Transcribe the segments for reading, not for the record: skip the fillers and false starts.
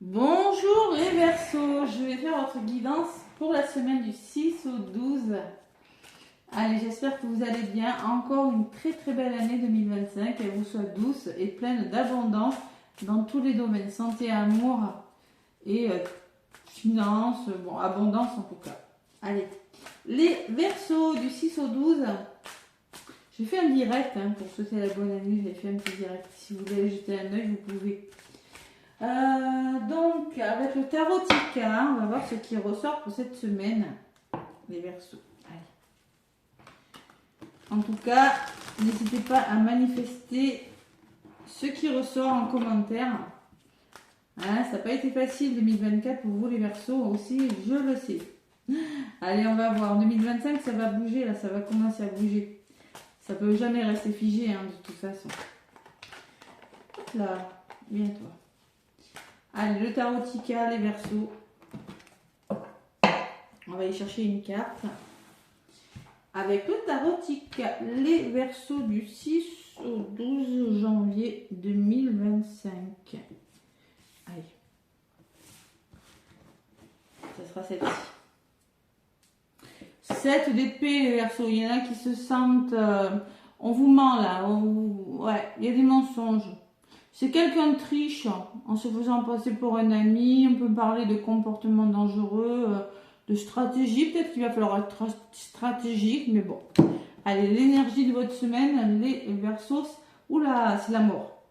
Bonjour les Verseaux, je vais faire votre guidance pour la semaine du 6 au 12. Allez, j'espère que vous allez bien. Encore une très belle année 2025, qu'elle vous soit douce et pleine d'abondance dans tous les domaines, santé, amour et finances, bon, abondance en tout cas. Allez, les Verseaux du 6 au 12, j'ai fait un direct pour souhaiter la bonne année, j'ai fait un petit direct. Si vous voulez jeter un œil, vous pouvez. Donc, avec le tarot Tika, on va voir ce qui ressort pour cette semaine, les Verseaux. En tout cas, n'hésitez pas à manifester ce qui ressort en commentaire. Ça n'a pas été facile 2024 pour vous les Verseaux aussi, je le sais. Allez, on va voir. En 2025, ça va bouger, là, ça va commencer à bouger. Ça peut jamais rester figé, de toute façon. Hop là, viens toi. Allez, le tarot Tika, les Verseaux. On va aller chercher une carte. Avec le tarot Tika, les Verseaux du 6 au 12 janvier 2025. Allez. Ça sera celle-ci. 7 d'épée, les Verseaux. Il y en a qui se sentent... on vous ment là. Ouais, il y a des mensonges. C'est quelqu'un de triche en se faisant passer pour un ami. On peut parler de comportement dangereux, de stratégie. Peut-être qu'il va falloir être stratégique, mais bon. Allez, l'énergie de votre semaine, les Verseaux. Oula, c'est la mort.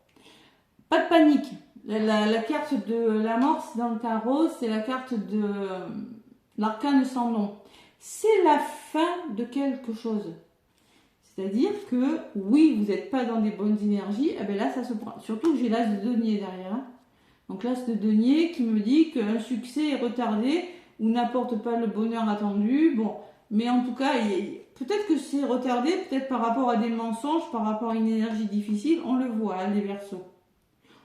Pas de panique. La carte de la mort, c'est dans le tarot, c'est la carte de l'arcane sans nom. C'est la fin de quelque chose. C'est-à-dire que, oui, vous n'êtes pas dans des bonnes énergies, et bien là, ça se prend. Surtout que j'ai l'as de denier derrière. Donc l'as de denier qui me dit qu'un succès est retardé ou n'apporte pas le bonheur attendu. Bon, mais en tout cas, peut-être que c'est retardé, peut-être par rapport à des mensonges, par rapport à une énergie difficile. On le voit, les Verseaux.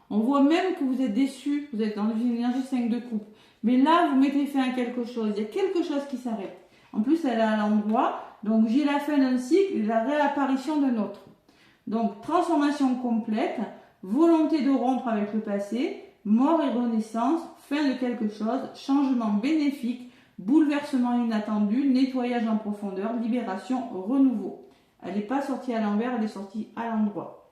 On voit même que vous êtes déçus, vous êtes dans une énergie 5 de coupe. Mais là, vous mettez fin à quelque chose. Il y a quelque chose qui s'arrête. En plus, elle est à l'endroit. Donc, j'ai la fin d'un cycle et la réapparition d'un autre. Donc, transformation complète, volonté de rompre avec le passé, mort et renaissance, fin de quelque chose, changement bénéfique, bouleversement inattendu, nettoyage en profondeur, libération, renouveau. Elle n'est pas sortie à l'envers, elle est sortie à l'endroit.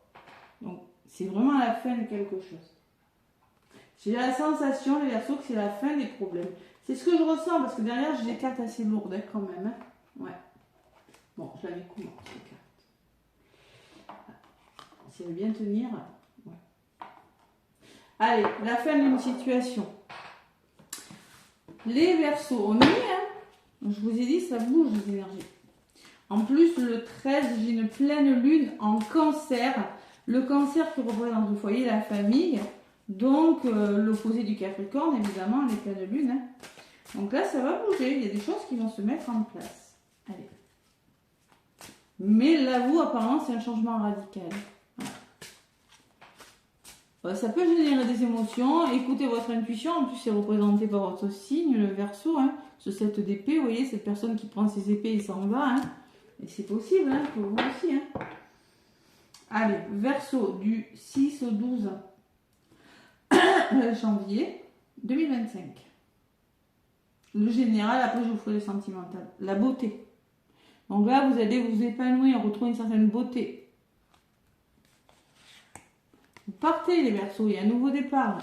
Donc, c'est vraiment la fin de quelque chose. J'ai la sensation, les Verseaux, que c'est la fin des problèmes. C'est ce que je ressens, parce que derrière, j'ai des cartes assez lourdes, quand même. Ouais. Bon, je la mets comment, cette carte? Si elle veut bien tenir. Ouais. Allez, la fin d'une situation. Les Verseaux, on y est, Je vous ai dit, ça bouge, les énergies. En plus, le 13, j'ai une pleine lune en Cancer. Le Cancer qui représente le foyer, la famille. Donc, l'opposé du Capricorne, évidemment, les pleines lunes. Donc là, ça va bouger. Il y a des choses qui vont se mettre en place. Allez. Mais là, vous, apparemment, c'est un changement radical. Voilà. Ça peut générer des émotions. Écoutez votre intuition. En plus, c'est représenté par votre signe, le Verseau. Ce 7 d'épée, vous voyez, cette personne qui prend ses épées et s'en va. Et c'est possible, pour vous aussi. Allez, Verseau du 6 au 12 janvier 2025. Le général, après je vous ferai le sentimental. La beauté. Donc là, vous allez vous épanouir, retrouver une certaine beauté. Vous partez les Verseaux, il y a un nouveau départ.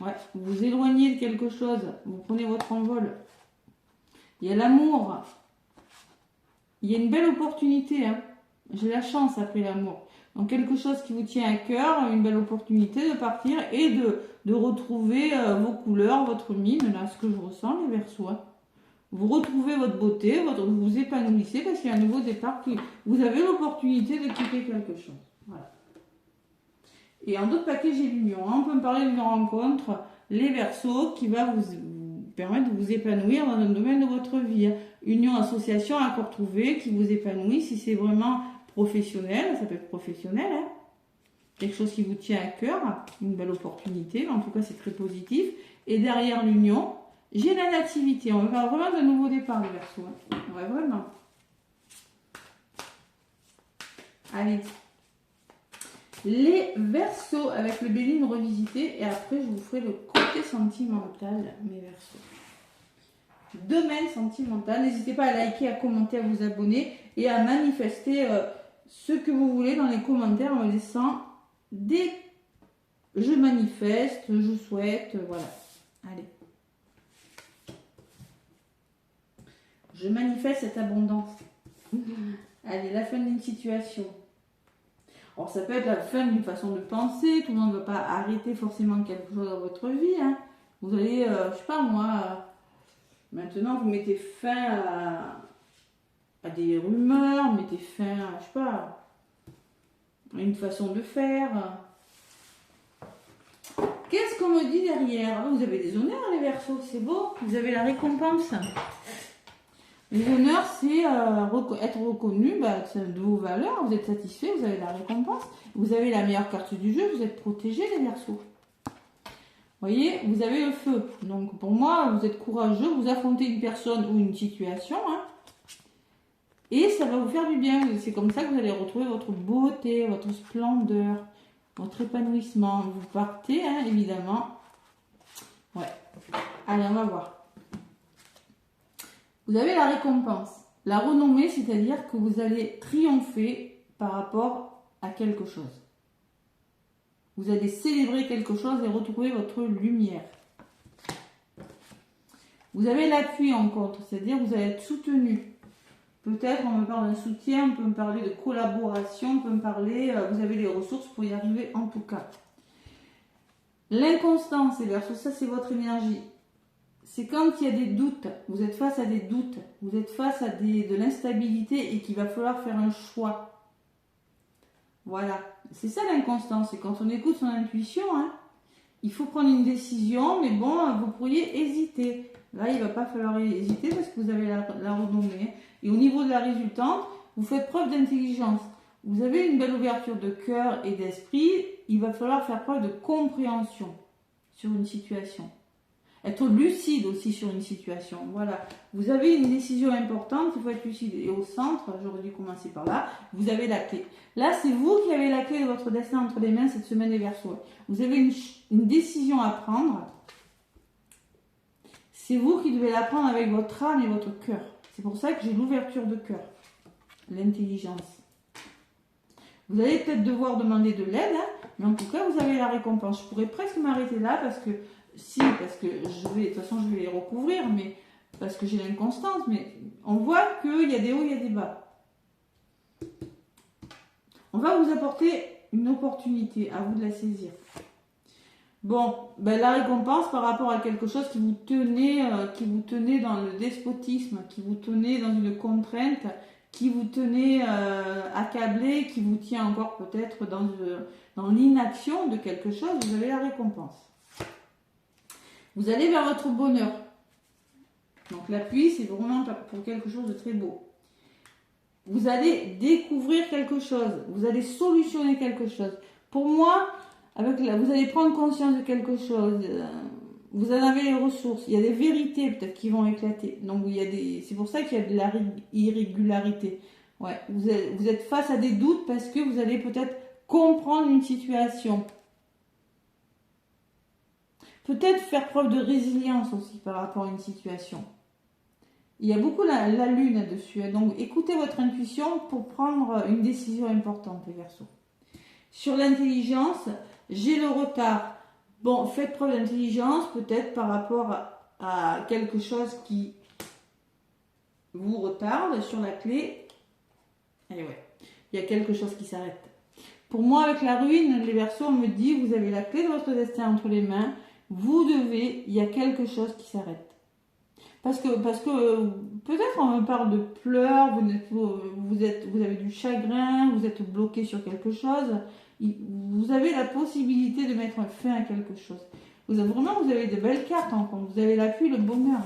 Ouais, vous vous éloignez de quelque chose, vous prenez votre envol. Il y a l'amour. Il y a une belle opportunité. J'ai la chance après l'amour. Donc quelque chose qui vous tient à cœur, une belle opportunité de partir et de retrouver vos couleurs, votre mine, là, ce que je ressens, les Verseaux. Vous retrouvez votre beauté, vous vous épanouissez parce qu'il y a un nouveau départ. Vous avez l'opportunité de quitter quelque chose. Voilà. Et en d'autres paquets, j'ai l'union. On peut me parler d'une rencontre, les Verseaux, qui va vous permettre de vous épanouir dans un domaine de votre vie. Union, association, accord trouvé, qui vous épanouit. Si c'est vraiment professionnel, ça peut être professionnel. Quelque chose qui vous tient à cœur, une belle opportunité. En tout cas, c'est très positif. Et derrière l'union, j'ai la nativité. On va faire vraiment de nouveaux départs, les Verseaux. Ouais, vraiment. Allez. Les Verseaux avec le Béline revisité. Et après, je vous ferai le compte. côté sentimental, mes Verseaux. Domaine sentimental. N'hésitez pas à liker, à commenter, à vous abonner et à manifester ce que vous voulez dans les commentaires en laissant des je manifeste, je souhaite, voilà. Allez. Je manifeste cette abondance. Allez, la fin d'une situation. Alors, ça peut être la fin d'une façon de penser. Tout le monde ne va pas arrêter forcément quelque chose dans votre vie. Hein. Vous allez, je sais pas moi, maintenant vous mettez fin à des rumeurs, mettez fin, je sais pas, à une façon de faire. Qu'est-ce qu'on me dit derrière? Vous avez des honneurs, les Verseaux, c'est beau. Vous avez la récompense. Les honneurs, c'est être reconnu de vos valeurs. Vous êtes satisfait, vous avez la récompense. Vous avez la meilleure carte du jeu, vous êtes protégé, les Verseaux. Vous voyez, vous avez le feu. Donc, pour moi, vous êtes courageux, vous affrontez une personne ou une situation. Hein, et ça va vous faire du bien. C'est comme ça que vous allez retrouver votre beauté, votre splendeur, votre épanouissement. Vous partez, hein, évidemment. Ouais. Allez, on va voir. Vous avez la récompense. La renommée, c'est-à-dire que vous allez triompher par rapport à quelque chose. Vous allez célébrer quelque chose et retrouver votre lumière. Vous avez l'appui en contre, c'est-à-dire que vous allez être soutenu. Peut-être on me parle d'un soutien, on peut me parler de collaboration, on peut me parler, vous avez les ressources pour y arriver en tout cas. L'inconstance, les Verseaux, ça c'est votre énergie. C'est quand il y a des doutes, vous êtes face à des doutes, vous êtes face à de l'instabilité et qu'il va falloir faire un choix. Voilà, c'est ça l'inconstance, c'est quand on écoute son intuition, hein, il faut prendre une décision, mais bon, vous pourriez hésiter. Là, il ne va pas falloir hésiter parce que vous avez la renommée. Et au niveau de la résultante, vous faites preuve d'intelligence. Vous avez une belle ouverture de cœur et d'esprit, il va falloir faire preuve de compréhension sur une situation. Être lucide aussi sur une situation. Voilà. Vous avez une décision importante, il faut être lucide. Et au centre, j'aurais dû commencer par là, vous avez la clé. Là, c'est vous qui avez la clé de votre destin entre les mains cette semaine des Verseaux. Vous avez une décision à prendre. C'est vous qui devez la prendre avec votre âme et votre cœur. C'est pour ça que j'ai l'ouverture de cœur. L'intelligence. Vous allez peut-être devoir demander de l'aide, hein, mais en tout cas, vous avez la récompense. Je pourrais presque m'arrêter là parce que de toute façon, je vais les recouvrir, mais parce que j'ai l'inconstance, mais on voit qu'il y a des hauts, il y a des bas. On va vous apporter une opportunité, à vous de la saisir. Bon, la récompense par rapport à quelque chose qui vous tenait dans le despotisme, qui vous tenait dans une contrainte, qui vous tenait accablé, qui vous tient encore peut-être dans l'inaction de quelque chose, vous avez la récompense. Vous allez vers votre bonheur. Donc l'appui, c'est vraiment pour quelque chose de très beau. Vous allez découvrir quelque chose. Vous allez solutionner quelque chose. Pour moi, vous allez prendre conscience de quelque chose. Vous en avez les ressources. Il y a des vérités peut-être qui vont éclater. Donc c'est pour ça qu'il y a de la irrégularité. Ouais, vous êtes face à des doutes parce que vous allez peut-être comprendre une situation. Peut-être faire preuve de résilience aussi par rapport à une situation. Il y a beaucoup la lune là-dessus. Donc, écoutez votre intuition pour prendre une décision importante, les Verseaux. Sur l'intelligence, j'ai le retard. Bon, faites preuve d'intelligence peut-être par rapport à quelque chose qui vous retarde sur la clé. Allez, ouais. Il y a quelque chose qui s'arrête. Pour moi, avec la ruine, les Verseaux, on me dit, vous avez la clé de votre destin entre les mains. Il y a quelque chose qui s'arrête. Parce que peut-être on me parle de pleurs, vous avez du chagrin, vous êtes bloqué sur quelque chose. Vous avez la possibilité de mettre fin à quelque chose. Vous avez de belles cartes en compte. Vous avez l'appui, le bonheur.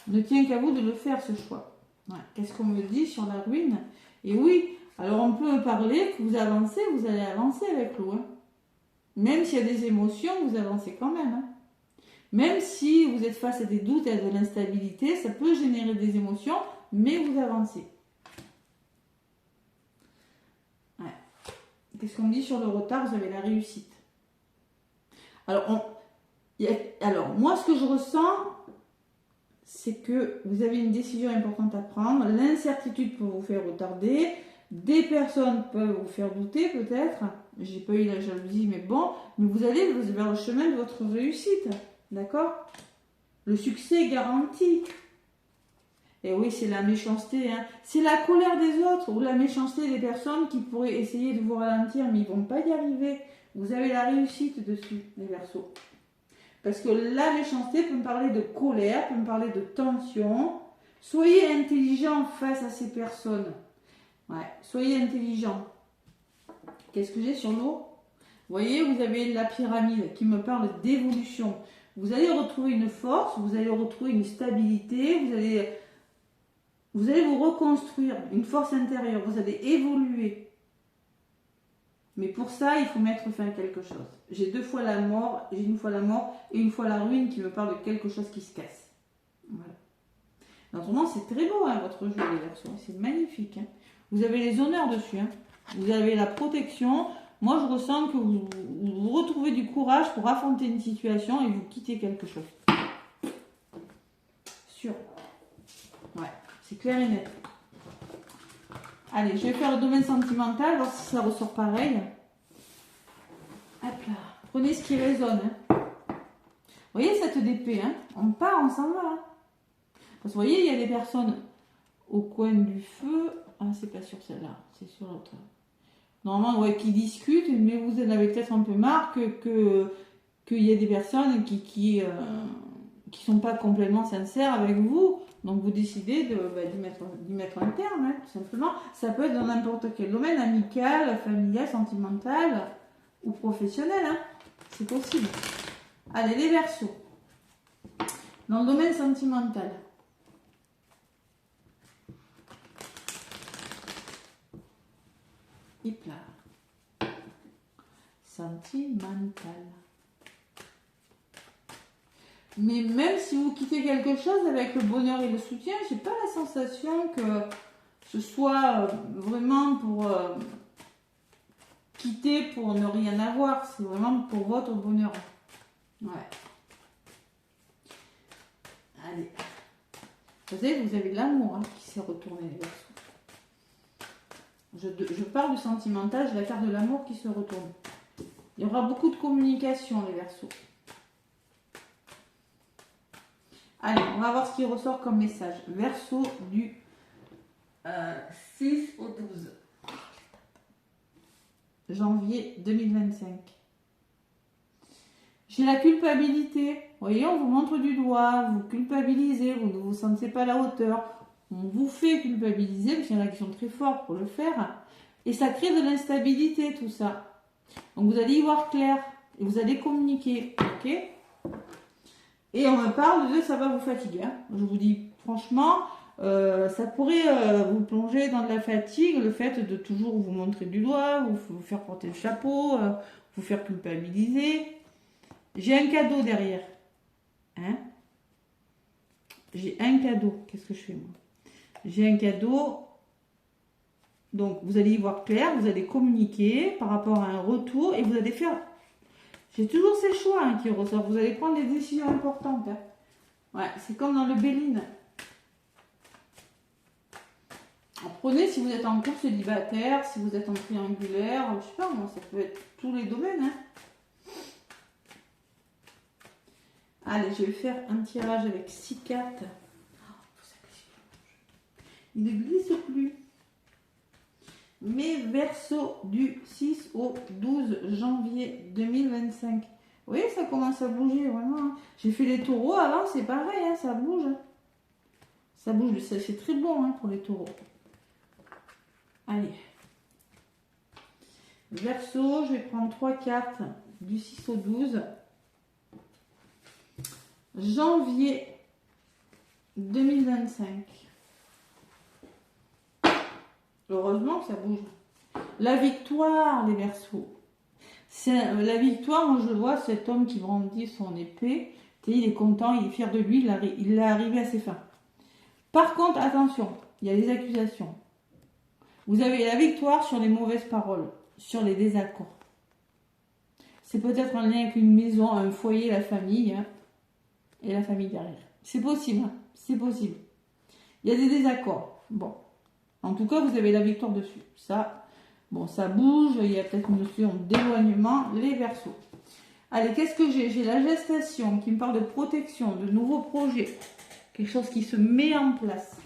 Ne tient qu'à vous de le faire, ce choix. Ouais. Qu'est-ce qu'on me dit sur la ruine? Et oui, alors on peut me parler que vous avancez, vous allez avancer avec l'eau. Hein. Même s'il y a des émotions, vous avancez quand même. Hein. Même si vous êtes face à des doutes et à de l'instabilité, ça peut générer des émotions, mais vous avancez. Ouais. Qu'est-ce qu'on me dit sur le retard? Vous avez la réussite. Alors, Alors, moi, ce que je ressens, c'est que vous avez une décision importante à prendre. L'incertitude peut vous faire retarder. Des personnes peuvent vous faire douter, peut-être. J'ai pas eu la jalousie, mais bon. Mais vous allez vers le chemin de votre réussite. D'accord? Le succès est garanti. Et oui, c'est la méchanceté. Hein. C'est la colère des autres ou la méchanceté des personnes qui pourraient essayer de vous ralentir, mais ils ne vont pas y arriver. Vous avez la réussite dessus, les Verseaux. Parce que la méchanceté peut me parler de colère, peut me parler de tension. Soyez intelligent face à ces personnes. Ouais, soyez intelligent. Qu'est-ce que j'ai sur l'eau? Vous voyez, vous avez la pyramide qui me parle d'évolution. Vous allez retrouver une force, vous allez retrouver une stabilité, vous allez vous reconstruire, une force intérieure, vous allez évoluer. Mais pour ça, il faut mettre fin à quelque chose. J'ai 2 fois la mort, j'ai une fois la mort et une fois la ruine qui me parle de quelque chose qui se casse. Voilà. Autrement, c'est très beau, hein, votre jeu, les Verseaux. C'est magnifique. Hein. Vous avez les honneurs dessus. Hein. Vous avez la protection. Moi, je ressens que vous retrouvez du courage pour affronter une situation et vous quittez quelque chose. Sûr. Ouais, c'est clair et net. Allez, je vais faire le domaine sentimental, voir si ça ressort pareil. Hop là. Prenez ce qui résonne. Hein. Vous voyez cette d'épée, hein? On part, on s'en va. Hein. Parce que vous voyez, il y a des personnes au coin du feu. Ah, c'est pas sur celle-là, c'est sur l'autre. Normalement, ouais, qui discutent, mais vous en avez peut-être un peu marre qu'il y a des personnes qui sont pas complètement sincères avec vous. Donc vous décidez d'y mettre un terme, hein, tout simplement. Ça peut être dans n'importe quel domaine, amical, familial, sentimental ou professionnel. Hein. C'est possible. Allez, les Verseaux. Dans le domaine sentimental. Hip là. Sentimental. Mais même si vous quittez quelque chose avec le bonheur et le soutien, j'ai pas la sensation que ce soit vraiment pour quitter pour ne rien avoir. C'est vraiment pour votre bonheur. Ouais. Allez. Vous savez, vous avez l'amour hein, qui s'est retourné, les Verseaux. Je parle du sentimental, j'ai la carte de l'amour qui se retourne. Il y aura beaucoup de communication, les Verseaux. Allez, on va voir ce qui ressort comme message. Verseau du 6 au 12 janvier 2025. J'ai la culpabilité. Vous voyez, on vous montre du doigt, vous culpabilisez, vous ne vous sentez pas à la hauteur. On vous fait culpabiliser, parce qu'il y en a qui sont très forts pour le faire. Et ça crée de l'instabilité, tout ça. Donc vous allez y voir clair. Et vous allez communiquer. Ok ? Et on me parle de ça va vous fatiguer. Hein. Je vous dis franchement, ça pourrait vous plonger dans de la fatigue, le fait de toujours vous montrer du doigt, vous faire porter le chapeau, vous faire culpabiliser. J'ai un cadeau derrière. Hein? J'ai un cadeau. Qu'est-ce que je fais moi? J'ai un cadeau. Donc vous allez y voir clair, vous allez communiquer par rapport à un retour et vous allez faire... J'ai toujours ces choix hein, qui ressortent. Vous allez prendre des décisions importantes. Hein. Ouais, c'est comme dans le Béline. Prenez si vous êtes en couple célibataire, si vous êtes en triangulaire, je sais pas moi, ça peut être tous les domaines. Hein. Allez, je vais faire un tirage avec 6 cartes. Il ne glisse plus. Mes Verseaux du 6 au 12 janvier 2025. Vous voyez, ça commence à bouger vraiment. Hein. J'ai fait les taureaux avant, c'est pareil, hein, ça bouge. Ça bouge, c'est très bon hein, pour les taureaux. Allez. Verseau, je vais prendre 3 cartes du 6 au 12 janvier 2025. Heureusement que ça bouge. La victoire, les Verseaux. La victoire, moi je vois cet homme qui brandit son épée. Il est content, il est fier de lui, il est arrivé à ses fins. Par contre, attention, il y a des accusations. Vous avez la victoire sur les mauvaises paroles, sur les désaccords. C'est peut-être un lien avec une maison, un foyer, la famille, hein, et la famille derrière. C'est possible, hein, c'est possible. Il y a des désaccords. Bon, en tout cas, vous avez la victoire dessus. Ça, bon, ça bouge, il y a peut-être une notion d'éloignement, les Verseaux. Allez, qu'est-ce que j'ai? J'ai la gestation qui me parle de protection, de nouveaux projets, quelque chose qui se met en place.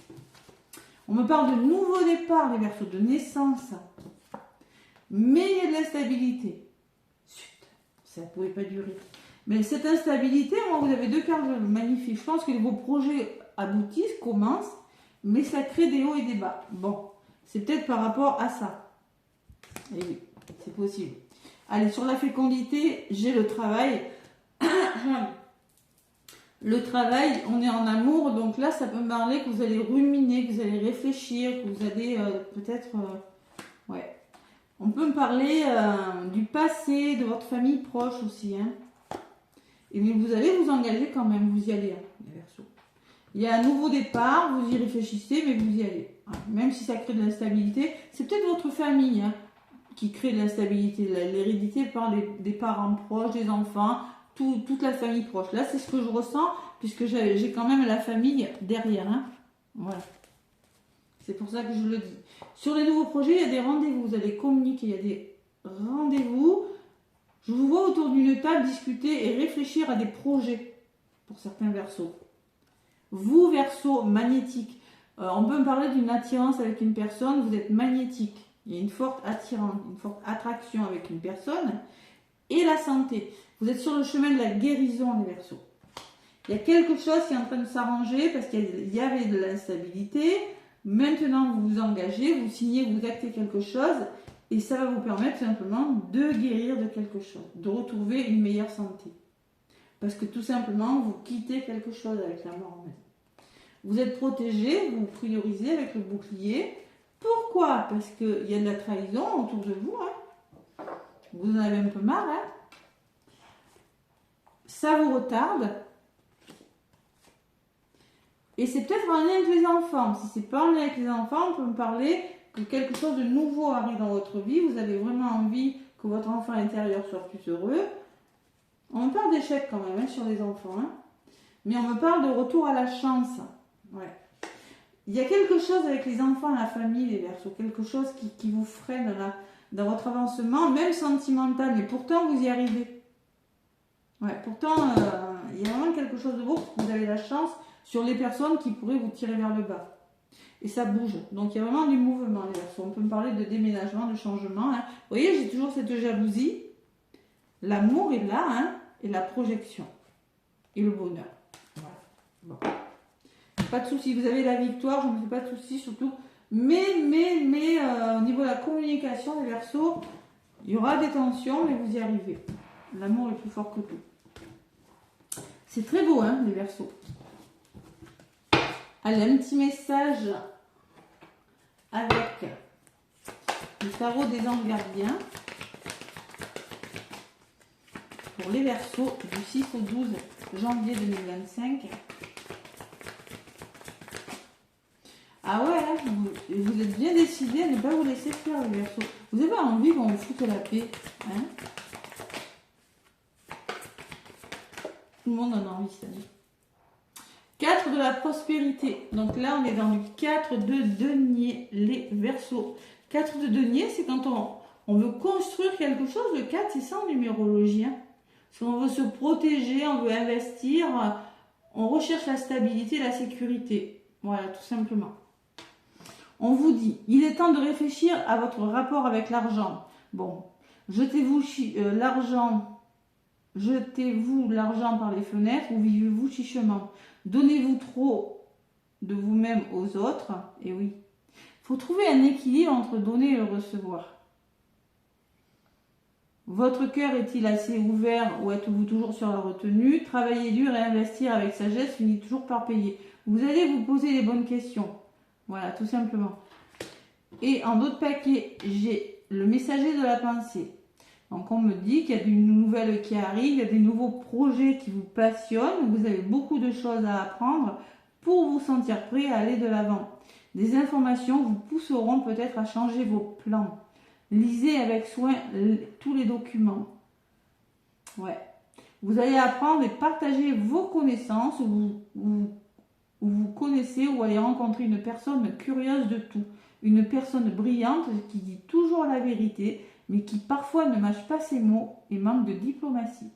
On me parle de nouveaux départs, les Verseaux, de naissance. Mais il y a de l'instabilité. Ça ne pouvait pas durer. Mais cette instabilité, moi, vous avez deux cartes magnifiques. Je pense que vos projets aboutissent, commencent, mais ça crée des hauts et des bas. Bon, c'est peut-être par rapport à ça. Et oui, c'est possible. Allez, sur la fécondité, j'ai le travail. Le travail, on est en amour, donc là, ça peut me parler que vous allez ruminer, que vous allez réfléchir, que vous allez peut-être... ouais. On peut me parler du passé, de votre famille proche aussi. Hein. Et mais vous allez vous engager quand même, vous y allez, hein, les Verseaux. Il y a un nouveau départ, vous y réfléchissez, mais vous y allez. Ouais. Même si ça crée de l'instabilité, c'est peut-être votre famille hein, qui crée de l'instabilité. L'hérédité par des parents proches, des enfants, toute la famille proche. Là, c'est ce que je ressens, puisque j'ai quand même la famille derrière. Hein. Voilà. C'est pour ça que je le dis. Sur les nouveaux projets, il y a des rendez-vous. Vous allez communiquer, il y a des rendez-vous. Je vous vois autour d'une table discuter et réfléchir à des projets pour certains Verseaux. Vous, Verseau, magnétique. On peut me parler d'une attirance avec une personne. Vous êtes magnétique. Il y a une forte attirance, une forte attraction avec une personne. Et la santé. Vous êtes sur le chemin de la guérison, les Verseaux. Il y a quelque chose qui est en train de s'arranger parce qu'il y avait de l'instabilité. Maintenant, vous vous engagez, vous signez, vous actez quelque chose et ça va vous permettre simplement de guérir de quelque chose, de retrouver une meilleure santé. Parce que tout simplement, vous quittez quelque chose avec la mort. Vous êtes protégé, vous priorisez avec le bouclier. Pourquoi? Parce qu'il y a de la trahison autour de vous. Hein. Vous en avez un peu marre. Hein. Ça vous retarde. Et c'est peut-être en lien avec les enfants. Si c'est pas en lien avec les enfants, on peut me parler que quelque chose de nouveau arrive dans votre vie. Vous avez vraiment envie que votre enfant intérieur soit plus heureux. On me parle d'échec quand même hein, sur les enfants. Hein. Mais on me parle de retour à la chance. Ouais. Il y a quelque chose avec les enfants, la famille, les Verseaux. Quelque chose qui vous freine dans votre avancement, même sentimental. Mais pourtant, vous y arrivez. Ouais, pourtant, il y a vraiment quelque chose de beau. Vous avez la chance sur les personnes qui pourraient vous tirer vers le bas. Et ça bouge. Donc, il y a vraiment du mouvement, les Verseaux. On peut me parler de déménagement, de changement. Hein. Vous voyez, j'ai toujours cette jalousie. L'amour est là, hein, et la projection. Et le bonheur. Voilà. Bon. Pas de soucis. Vous avez la victoire, je ne me fais pas de soucis, surtout. Mais au niveau de la communication, les Verseaux, il y aura des tensions, mais vous y arrivez. L'amour est plus fort que tout. C'est très beau, hein, les Verseaux. Allez, un petit message avec le tarot des anges gardiens pour les Verseaux du 6 au 12 janvier 2025. Ah ouais, hein, vous êtes bien décidés à ne pas vous laisser faire, les Verseaux. Vous avez envie qu'on vous foute la paix. Hein, tout le monde en a envie cette année. 4 de la prospérité. Donc là, on est dans du 4 de denier, les Verseaux. 4 de denier, c'est quand on veut construire quelque chose. Le 4, c'est ça en numérologie. Hein. Si on veut se protéger, on veut investir, on recherche la stabilité, la sécurité. Voilà, tout simplement. On vous dit, il est temps de réfléchir à votre rapport avec l'argent. Bon, jetez-vous l'argent par les fenêtres ou vivez-vous chichement. Donnez-vous trop de vous-même aux autres. Et oui, il faut trouver un équilibre entre donner et le recevoir. Votre cœur est-il assez ouvert ou êtes-vous toujours sur la retenue? Travailler dur et investir avec sagesse finit toujours par payer. Vous allez vous poser les bonnes questions. Voilà, tout simplement. Et en d'autres paquets, j'ai le messager de la pensée. Donc on me dit qu'il y a des nouvelles qui arrivent, il y a des nouveaux projets qui vous passionnent, vous avez beaucoup de choses à apprendre pour vous sentir prêt à aller de l'avant. Des informations vous pousseront peut-être à changer vos plans. Lisez avec soin tous les documents. Ouais. Vous allez apprendre et partager vos connaissances, vous connaissez ou allez rencontrer une personne curieuse de tout. Une personne brillante qui dit toujours la vérité, mais qui parfois ne mâche pas ses mots et manque de diplomatie.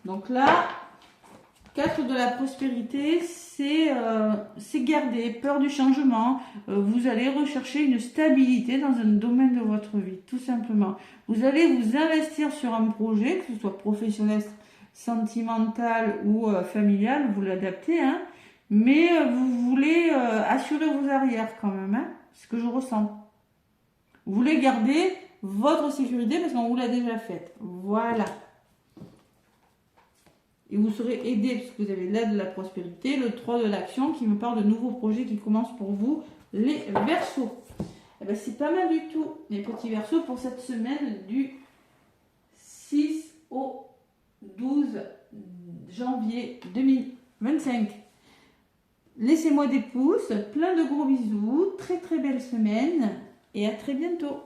Donc là, 4 de la prospérité, c'est garder peur du changement. Vous allez rechercher une stabilité dans un domaine de votre vie, tout simplement. Vous allez vous investir sur un projet, que ce soit professionnel, sentimental ou familial, vous l'adaptez, hein, mais vous voulez assurer vos arrières quand même, hein, ce que je ressens. Vous voulez garder votre sécurité parce qu'on vous l'a déjà faite. Voilà. Et vous serez aidé parce que vous avez l'aide de la prospérité, le 3 de l'action qui me parle de nouveaux projets qui commencent pour vous, les Verseaux. Eh ben, c'est pas mal du tout, les petits Verseaux, pour cette semaine du 6 au 12 janvier 2025. Laissez-moi des pouces, plein de gros bisous, très très belle semaine et à très bientôt.